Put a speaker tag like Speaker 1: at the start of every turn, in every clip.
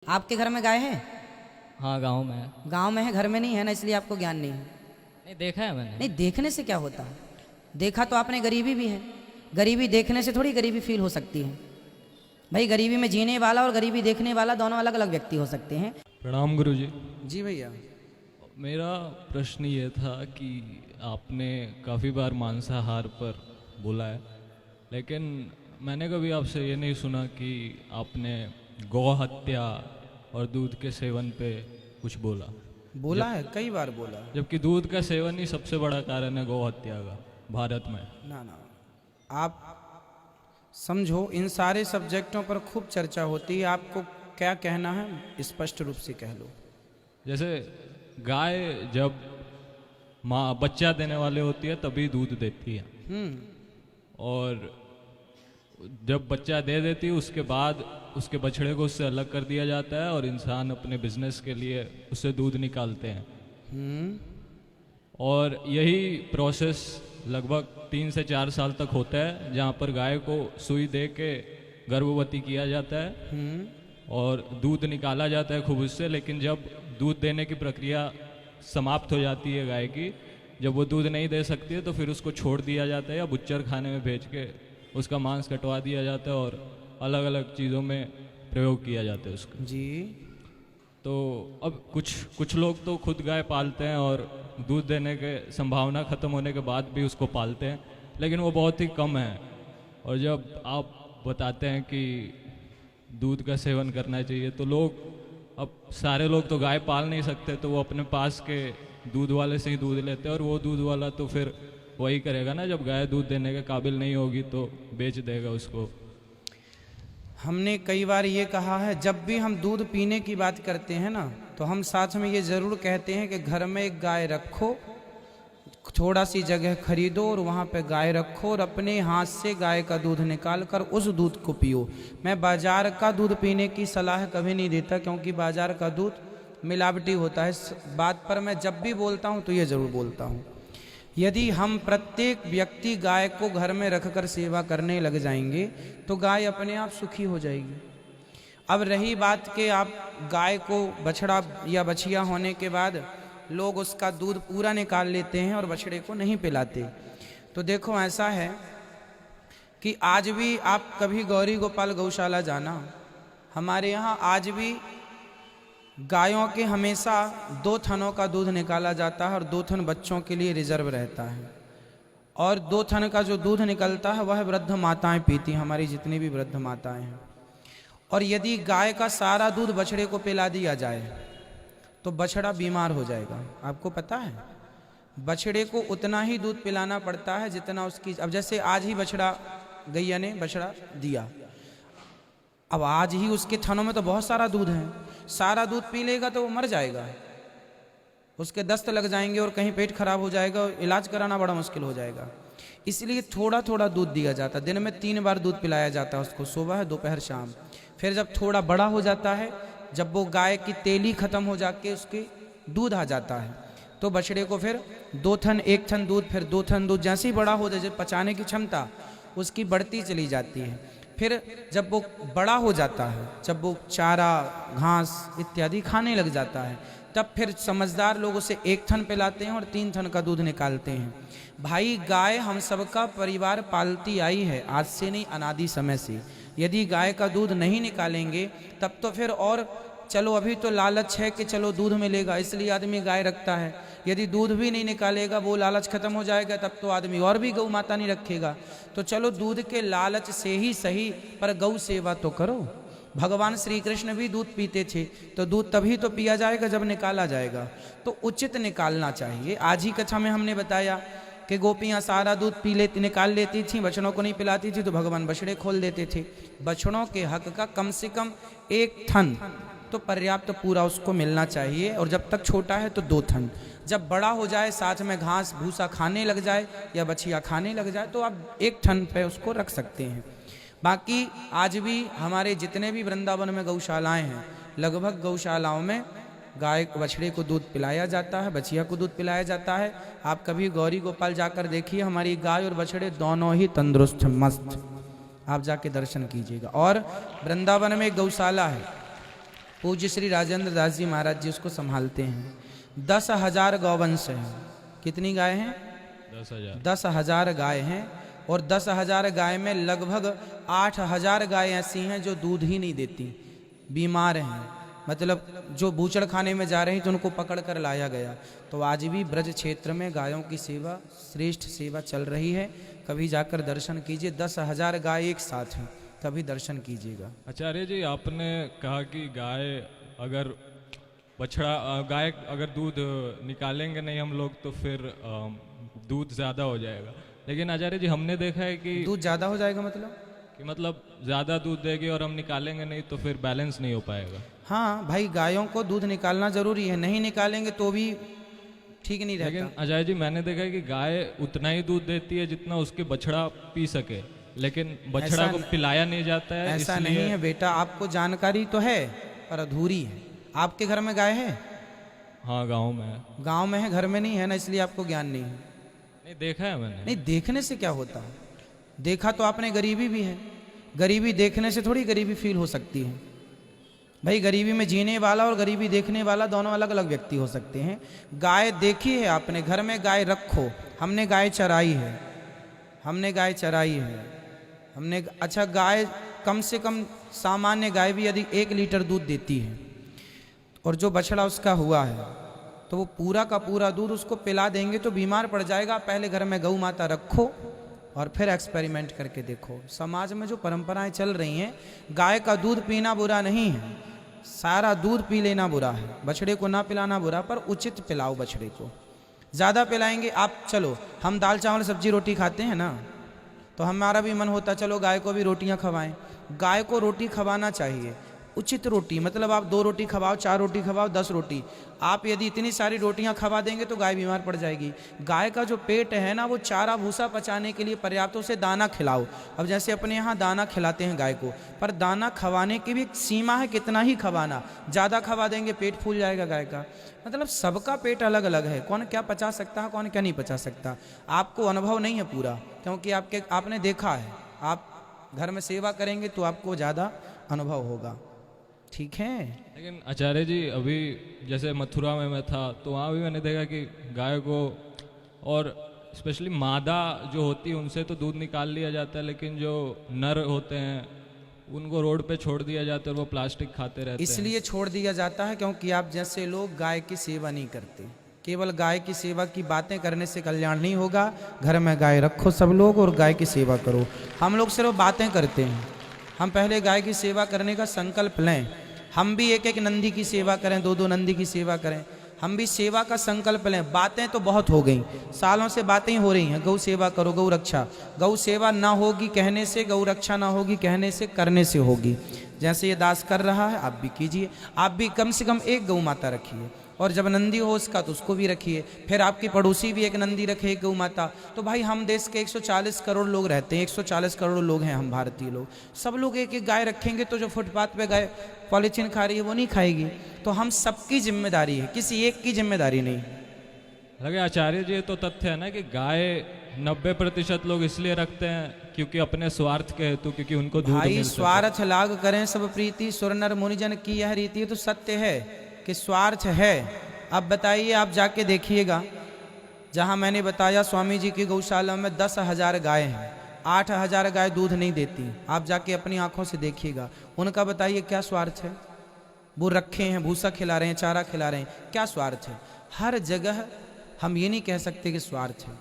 Speaker 1: आपके घर में गाय है?
Speaker 2: हाँ गांव में है।
Speaker 1: गांव में है, घर में नहीं है ना, इसलिए आपको ज्ञान नहीं है।
Speaker 2: नहीं देखा है मैंने।
Speaker 1: नहीं, देखने से क्या होता है? देखा तो आपने गरीबी भी है। गरीबी देखने से थोड़ी गरीबी फील हो सकती है भाई। गरीबी में जीने वाला और गरीबी देखने वाला दोनों अलग अलग व्यक्ति हो सकते हैं।
Speaker 3: प्रणाम गुरुजी।
Speaker 1: जी भैया।
Speaker 3: मेरा प्रश्न ये था कि आपने काफ़ी बार मांसाहार पर बोला है, लेकिन मैंने कभी आपसे ये नहीं सुना कि आपने गौ हत्या और दूध के सेवन पे कुछ बोला।
Speaker 1: बोला है, कई बार बोला।
Speaker 3: जबकि दूध का सेवन ही सबसे बड़ा कारण है गौ हत्या का भारत में।
Speaker 1: ना ना, आप समझो, इन सारे सब्जेक्टों पर खूब चर्चा होती है। आपको क्या कहना है स्पष्ट रूप से कह लो।
Speaker 3: जैसे गाय जब माँ बच्चा देने वाले होती है तभी दूध देती है, और जब बच्चा दे देती है उसके बाद उसके बछड़े को उससे अलग कर दिया जाता है और इंसान अपने बिजनेस के लिए उससे दूध निकालते हैं। और यही प्रोसेस लगभग 3 से 4 साल तक होता है, जहाँ पर गाय को सुई दे के गर्भवती किया जाता है और दूध निकाला जाता है खूब उससे। लेकिन जब दूध देने की प्रक्रिया समाप्त हो जाती है गाय की, जब वो दूध नहीं दे सकती है तो फिर उसको छोड़ दिया जाता है या बुच्चर खाने में भेज के उसका मांस कटवा दिया जाता है और अलग अलग चीज़ों में प्रयोग किया जाता है उसका।
Speaker 1: जी।
Speaker 3: तो अब कुछ लोग तो खुद गाय पालते हैं और दूध देने के संभावना ख़त्म होने के बाद भी उसको पालते हैं, लेकिन वो बहुत ही कम है। और जब आप बताते हैं कि दूध का सेवन करना चाहिए तो लोग, अब सारे लोग तो गाय पाल नहीं सकते, तो वो अपने पास के दूध वाले से ही दूध लेते हैं और वो दूध वाला तो फिर वही करेगा ना, जब गाय दूध देने के काबिल नहीं होगी तो बेच देगा उसको।
Speaker 1: हमने कई बार ये कहा है, जब भी हम दूध पीने की बात करते हैं ना, तो हम साथ में ये ज़रूर कहते हैं कि घर में एक गाय रखो, थोड़ा सी जगह खरीदो और वहाँ पे गाय रखो और अपने हाथ से गाय का दूध निकाल कर उस दूध को पियो। मैं बाज़ार का दूध पीने की सलाह कभी नहीं देता, क्योंकि बाज़ार का दूध मिलावटी होता है। इस बात पर मैं जब भी बोलता हूँ तो ये ज़रूर बोलता हूँ, यदि हम प्रत्येक व्यक्ति गाय को घर में रखकर सेवा करने लग जाएंगे तो गाय अपने आप सुखी हो जाएगी। अब रही बात कि आप गाय को बछड़ा या बछिया होने के बाद लोग उसका दूध पूरा निकाल लेते हैं और बछड़े को नहीं पिलाते, तो देखो ऐसा है कि आज भी आप कभी गौरी गोपाल गौशाला जाना, हमारे यहाँ आज भी गायों के हमेशा 2 थनों का दूध निकाला जाता है और 2 थन बच्चों के लिए रिजर्व रहता है। और 2 थन का जो दूध निकलता है वह वृद्ध माताएं पीती हैं, हमारी जितनी भी वृद्ध माताएं हैं। और यदि गाय का सारा दूध बछड़े को पिला दिया जाए तो बछड़ा बीमार हो जाएगा। आपको पता है, बछड़े को उतना ही दूध पिलाना पड़ता है जितना उसकी, अब जैसे आज ही बछड़ा, गैया ने बछड़ा दिया, अब आज ही उसके थनों में तो बहुत सारा दूध है, सारा दूध पी लेगा तो वो मर जाएगा, उसके दस्त लग जाएंगे और कहीं पेट खराब हो जाएगा, इलाज कराना बड़ा मुश्किल हो जाएगा। इसलिए थोड़ा थोड़ा दूध दिया जाता है। दिन में 3 बार दूध पिलाया जाता है उसको, सुबह, दोपहर, शाम। फिर जब थोड़ा बड़ा हो जाता है, जब वो गाय की तेली खत्म हो जाके उसके दूध आ जाता है, तो बछड़े को फिर 2 थन, 1 थन दूध, फिर 2 थन दूध, जैसे ही बड़ा हो जाए, पचाने की क्षमता उसकी बढ़ती चली जाती है। फिर जब वो बड़ा हो जाता है, जब वो चारा, घास इत्यादि खाने लग जाता है, तब फिर समझदार लोग उसे 1 थन पिलाते हैं और 3 थन का दूध निकालते हैं। भाई, गाय हम सबका परिवार पालती आई है, आज से नहीं, अनादि समय से। यदि गाय का दूध नहीं निकालेंगे तब तो फिर, और चलो अभी तो लालच है कि चलो दूध मिलेगा इसलिए आदमी गाय रखता है, यदि दूध भी नहीं निकालेगा, वो लालच खत्म हो जाएगा, तब तो आदमी और भी गौ माता नहीं रखेगा। तो चलो दूध के लालच से ही सही, पर गौ सेवा तो करो। भगवान श्री कृष्ण भी दूध पीते थे, तो दूध तभी तो पिया जाएगा जब निकाला जाएगा, तो उचित निकालना चाहिए। आज ही कथा में हमने बताया कि गोपियाँ सारा दूध पी लेती, निकाल लेती थी, बछड़ों को नहीं पिलाती थी, तो भगवान बछड़े खोल देते थे। बछड़ों के हक का कम से कम 1 थन तो पर्याप्त पूरा उसको मिलना चाहिए, और जब तक छोटा है तो 2 थन। जब बड़ा हो जाए, साथ में घास भूसा खाने लग जाए या बछिया खाने लग जाए, तो आप 1 थन पे उसको रख सकते हैं। बाकी आज भी हमारे जितने भी वृंदावन में गौशालाएं हैं, लगभग गौशालाओं में गाय बछड़े को दूध पिलाया जाता है, बछिया को दूध पिलाया जाता है। आप कभी गौरी गोपाल जाकर देखिए, हमारी गाय और बछड़े दोनों ही तंदुरुस्त, मस्त। आप जाके दर्शन कीजिएगा। और वृंदावन में एक गौशाला है, पूज्य श्री राजेंद्र दास जी महाराज जी उसको संभालते हैं। 10,000 गौवंश हैं। कितनी गाय हैं?
Speaker 3: 10,000।
Speaker 1: 10,000 गाय हैं और 10,000 गाय में लगभग 8,000 गाय ऐसी हैं जो दूध ही नहीं देती, बीमार हैं, मतलब जो बूचड़ खाने में जा रही तो उनको पकड़ कर लाया गया। तो आज भी ब्रज क्षेत्र में गायों की सेवा, श्रेष्ठ सेवा चल रही है। कभी जाकर दर्शन कीजिए। 10,000 गाय एक साथ हैं, कभी दर्शन कीजिएगा।
Speaker 3: आचार्य जी, आपने कहा कि गाय अगर दूध निकालेंगे नहीं हम लोग तो फिर दूध ज़्यादा हो जाएगा। लेकिन आचार्य जी, हमने देखा है कि
Speaker 1: दूध ज़्यादा हो जाएगा
Speaker 3: मतलब ज़्यादा दूध देगी और हम निकालेंगे नहीं तो फिर बैलेंस नहीं हो पाएगा।
Speaker 1: हाँ भाई, गायों को दूध निकालना जरूरी है, नहीं निकालेंगे तो भी ठीक नहीं रहता।
Speaker 3: लेकिन आचार्य जी, मैंने देखा है कि गाय उतना ही दूध देती है जितना उसके बछड़ा पी सके, लेकिन बछड़ा को पिलाया नहीं जाता है।
Speaker 1: ऐसा नहीं है बेटा, आपको जानकारी तो है पर अधूरी है। आपके घर में गाय है?
Speaker 3: हाँ, गाँव में है।
Speaker 1: गाँव में है, घर में नहीं है ना, इसलिए आपको ज्ञान नहीं है।
Speaker 3: नहीं, देखा है मैंने।
Speaker 1: नहीं, देखने से क्या होता है? देखा तो आपने गरीबी भी है। गरीबी देखने से थोड़ी गरीबी फील हो सकती है भाई। गरीबी में जीने वाला और गरीबी देखने वाला दोनों अलग अलग व्यक्ति हो सकते हैं। गाय देखी है आपने, घर में गाय रखो। हमने गाय चराई है, अच्छा, गाय कम से कम सामान्य गाय भी यदि 1 लीटर दूध देती है और जो बछड़ा उसका हुआ है तो वो पूरा का पूरा दूध उसको पिला देंगे तो बीमार पड़ जाएगा। पहले घर में गौ माता रखो और फिर एक्सपेरिमेंट करके देखो। समाज में जो परंपराएं चल रही हैं, गाय का दूध पीना बुरा नहीं है, सारा दूध पी लेना बुरा है, बछड़े को ना पिलाना बुरा, पर उचित पिलाओ बछड़े को। ज़्यादा पिलाएंगे आप, चलो हम दाल चावल सब्जी रोटी खाते हैं ना, तो हमारा भी मन होता चलो गाय को भी रोटियां खवाएं। गाय को रोटी खवाना चाहिए, उचित रोटी, मतलब आप 2 रोटी खवाओ, 4 रोटी खवाओ, 10 रोटी। आप यदि इतनी सारी रोटियां खवा देंगे तो गाय बीमार पड़ जाएगी। गाय का जो पेट है ना, वो चारा भूसा पचाने के लिए पर्याप्त उसे दाना खिलाओ। अब जैसे अपने यहाँ दाना खिलाते हैं गाय को, पर दाना खवाने की भी एक सीमा है, कितना ही खवाना। ज़्यादा खवा देंगे पेट फूल जाएगा गाय का। मतलब सबका पेट अलग अलग है, कौन क्या पचा सकता है, कौन क्या नहीं पचा सकता। आपको अनुभव नहीं है पूरा, क्योंकि आपने देखा है। आप घर में सेवा करेंगे तो आपको ज़्यादा अनुभव होगा, ठीक है।
Speaker 3: लेकिन आचार्य जी, अभी जैसे मथुरा में मैं था तो वहाँ भी मैंने देखा कि गाय को, और स्पेशली मादा जो होती है उनसे तो दूध निकाल लिया जाता है, लेकिन जो नर होते हैं उनको रोड पे छोड़ दिया जाता है और वो प्लास्टिक खाते रहते हैं।
Speaker 1: इसलिए छोड़ दिया जाता है क्योंकि आप जैसे लोग गाय की सेवा नहीं करते। केवल गाय की सेवा की बातें करने से कल्याण नहीं होगा। घर में गाय रखो सब लोग और गाय की सेवा करो। हम लोग सिर्फ बातें करते हैं, हम पहले गाय की सेवा करने का संकल्प लें। हम भी 1-1 नंदी की सेवा करें, 2-2 नंदी की सेवा करें। हम भी सेवा का संकल्प लें। बातें तो बहुत हो गई, सालों से बातें ही हो रही हैं, गौ सेवा करो, गौ रक्षा। गौ सेवा ना होगी कहने से, गौ रक्षा ना होगी कहने से, करने से होगी। जैसे ये दास कर रहा है आप भी कीजिए। आप भी कम से कम 1 गौ माता रखिए, और जब नंदी हो उसका तो उसको भी रखिए। फिर आपकी पड़ोसी भी 1 नंदी रखे, 1 गौ माता। तो भाई हम देश के 140 करोड़ लोग रहते हैं, 140 करोड़ लोग हैं हम भारतीय लोग। सब लोग 1-1 गाय रखेंगे तो जो फुटपाथ पे गाय पॉलीथीन खा रही है वो नहीं खाएगी। तो हम सबकी जिम्मेदारी है, किसी एक की जिम्मेदारी नहीं।
Speaker 3: लगे आचार्य जी, तो तथ्य है ना कि गाय 90% लोग इसलिए रखते हैं क्योंकि अपने स्वार्थ के हेतु, क्योंकि उनको दूध
Speaker 1: भाई
Speaker 3: मिल सके।
Speaker 1: स्वार्थ लाग करें सब प्रीति, सुर नर मुनिजन की यह रीति है। तो सत्य है कि स्वार्थ है। अब बताइए, आप जाके देखिएगा, जहां मैंने बताया स्वामी जी की गौशाला में 10,000 गाय हैं, 8,000 गाय दूध नहीं देती। आप जाके अपनी आंखों से देखिएगा, उनका बताइए क्या स्वार्थ है। वो रखे हैं, भूसा खिला रहे हैं, चारा खिला रहे हैं, क्या स्वार्थ है। हर जगह हम ये नहीं कह सकते कि स्वार्थ है।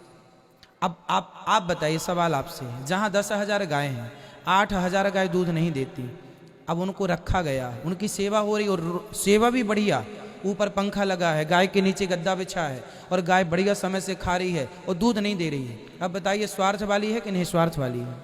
Speaker 1: अब आप बताइए, सवाल आपसे, जहां 10,000 गाय हैं, 8,000 गाय दूध नहीं देती, अब उनको रखा गया, उनकी सेवा हो रही, और सेवा भी बढ़िया, ऊपर पंखा लगा है, गाय के नीचे गद्दा बिछा है, और गाय बढ़िया समय से खा रही है और दूध नहीं दे रही है। अब बताइए स्वार्थ वाली है कि नहीं स्वार्थ वाली है।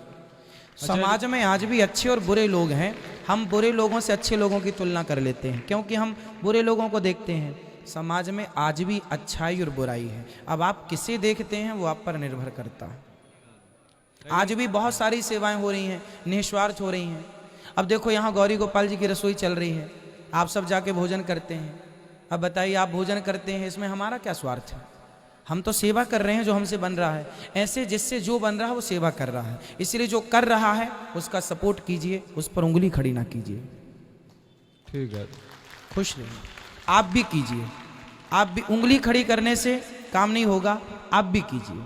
Speaker 1: समाज में आज भी अच्छे और बुरे लोग हैं। हम बुरे लोगों से अच्छे लोगों की तुलना कर लेते हैं क्योंकि हम बुरे लोगों को देखते हैं। समाज में आज भी अच्छाई और बुराई है। अब आप किसे देखते हैं वो आप पर निर्भर करता है। आज भी बहुत सारी सेवाएं हो रही हैं, निस्वार्थ हो रही हैं। अब देखो, यहाँ गौरी गोपाल जी की रसोई चल रही है, आप सब जाके भोजन करते हैं। अब बताइए, आप भोजन करते हैं, इसमें हमारा क्या स्वार्थ है। हम तो सेवा कर रहे हैं जो हमसे बन रहा है। ऐसे जिससे जो बन रहा है वो सेवा कर रहा है, इसलिए जो कर रहा है उसका सपोर्ट कीजिए, उस पर उंगली खड़ी ना कीजिए।
Speaker 3: ठीक है।
Speaker 1: खुश रहिए। आप भी कीजिए, आप भी, उंगली खड़ी करने से काम नहीं होगा, आप भी कीजिए।